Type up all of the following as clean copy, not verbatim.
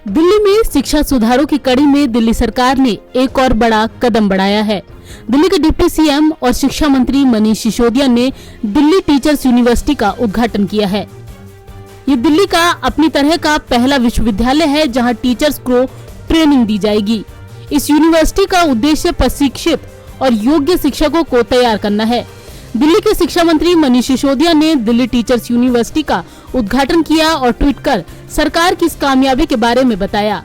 दिल्ली में शिक्षा सुधारों की कड़ी में दिल्ली सरकार ने एक और बड़ा कदम बढ़ाया है। दिल्ली के डिप्टी सीएम और शिक्षा मंत्री मनीष सिसोदिया ने दिल्ली टीचर्स यूनिवर्सिटी का उद्घाटन किया है। ये दिल्ली का अपनी तरह का पहला विश्वविद्यालय है जहां टीचर्स को ट्रेनिंग दी जाएगी। इस यूनिवर्सिटी का उद्देश्य प्रशिक्षित और योग्य शिक्षकों को तैयार करना है। दिल्ली के शिक्षा मंत्री मनीष सिसोदिया ने दिल्ली टीचर्स यूनिवर्सिटी का उद्घाटन किया और ट्वीट कर सरकार की इस कामयाबी के बारे में बताया।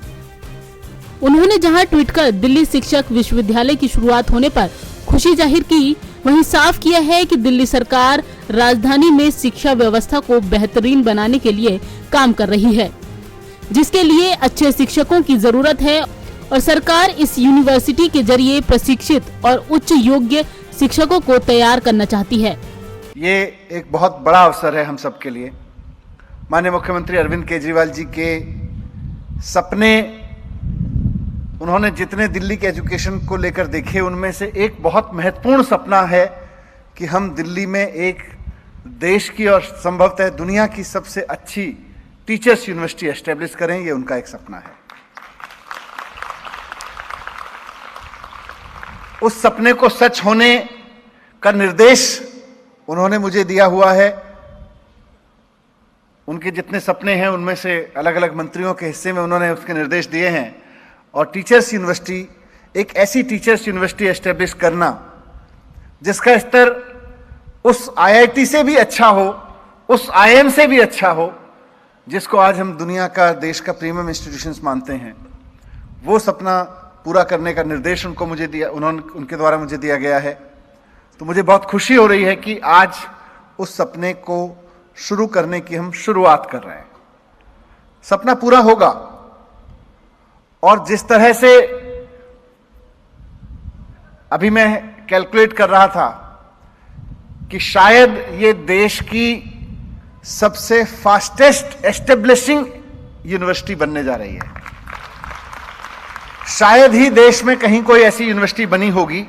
उन्होंने जहां ट्वीट कर दिल्ली शिक्षक विश्वविद्यालय की शुरुआत होने पर खुशी जाहिर की, वहीं साफ किया है कि दिल्ली सरकार राजधानी में शिक्षा व्यवस्था को बेहतरीन बनाने के लिए काम कर रही है, जिसके लिए अच्छे शिक्षकों की जरूरत है और सरकार इस यूनिवर्सिटी के जरिए प्रशिक्षित और उच्च योग्य शिक्षकों को तैयार करना चाहती है। ये एक बहुत बड़ा अवसर है हम सबके लिए। माननीय मुख्यमंत्री अरविंद केजरीवाल जी के सपने, उन्होंने जितने दिल्ली के एजुकेशन को लेकर देखे, उनमें से एक बहुत महत्वपूर्ण सपना है कि हम दिल्ली में एक देश की और संभवतः दुनिया की सबसे अच्छी टीचर्स यूनिवर्सिटी एस्टेब्लिश करें। ये उनका एक सपना है। उस सपने को सच होने का निर्देश उन्होंने मुझे दिया हुआ है। उनके जितने सपने हैं उनमें से अलग अलग मंत्रियों के हिस्से में उन्होंने उसके निर्देश दिए हैं। और टीचर्स यूनिवर्सिटी, एक ऐसी टीचर्स यूनिवर्सिटी एस्टेब्लिश करना जिसका स्तर उस आईआईटी से भी अच्छा हो, उस आईएम से भी अच्छा हो, जिसको आज हम दुनिया का, देश का प्रीमियम इंस्टीट्यूशंस मानते हैं, वो सपना पूरा करने का निर्देश उनके द्वारा मुझे दिया गया है। तो मुझे बहुत खुशी हो रही है कि आज उस सपने को शुरू करने की हम शुरुआत कर रहे हैं। सपना पूरा होगा और जिस तरह से अभी मैं कैलकुलेट कर रहा था कि शायद ये देश की सबसे फास्टेस्ट एस्टेब्लिशिंग यूनिवर्सिटी बनने जा रही है। शायद ही देश में कहीं कोई ऐसी यूनिवर्सिटी बनी होगी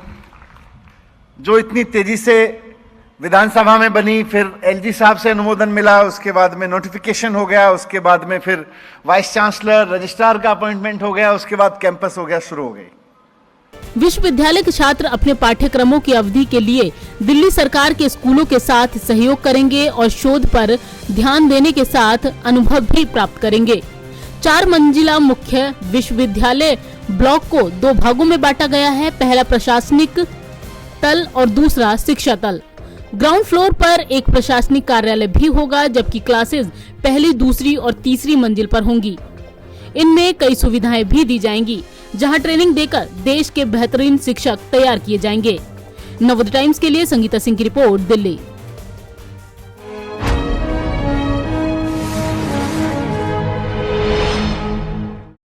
जो इतनी तेजी से विधानसभा में बनी, फिर एलजी साहब से अनुमोदन मिला, उसके बाद में नोटिफिकेशन हो गया, उसके बाद में फिर वाइस चांसलर, रजिस्ट्रार का अपॉइंटमेंट हो गया, उसके बाद कैंपस हो गया, शुरू हो गई। विश्वविद्यालय के छात्र अपने पाठ्यक्रमों की अवधि के लिए दिल्ली सरकार के स्कूलों के साथ सहयोग करेंगे और शोध पर ध्यान देने के साथ अनुभव भी प्राप्त करेंगे। 4 मंजिला मुख्य विश्वविद्यालय ब्लॉक को 2 भागों में बांटा गया है। पहला प्रशासनिक तल और दूसरा शिक्षा तल। ग्राउंड फ्लोर पर एक प्रशासनिक कार्यालय भी होगा, जबकि क्लासेस पहली, दूसरी और तीसरी मंजिल पर होंगी। इनमें कई सुविधाएं भी दी जाएंगी, जहां ट्रेनिंग देकर देश के बेहतरीन शिक्षक तैयार किए जाएंगे। नवोदय टाइम्स के लिए संगीता सिंह की रिपोर्ट, दिल्ली।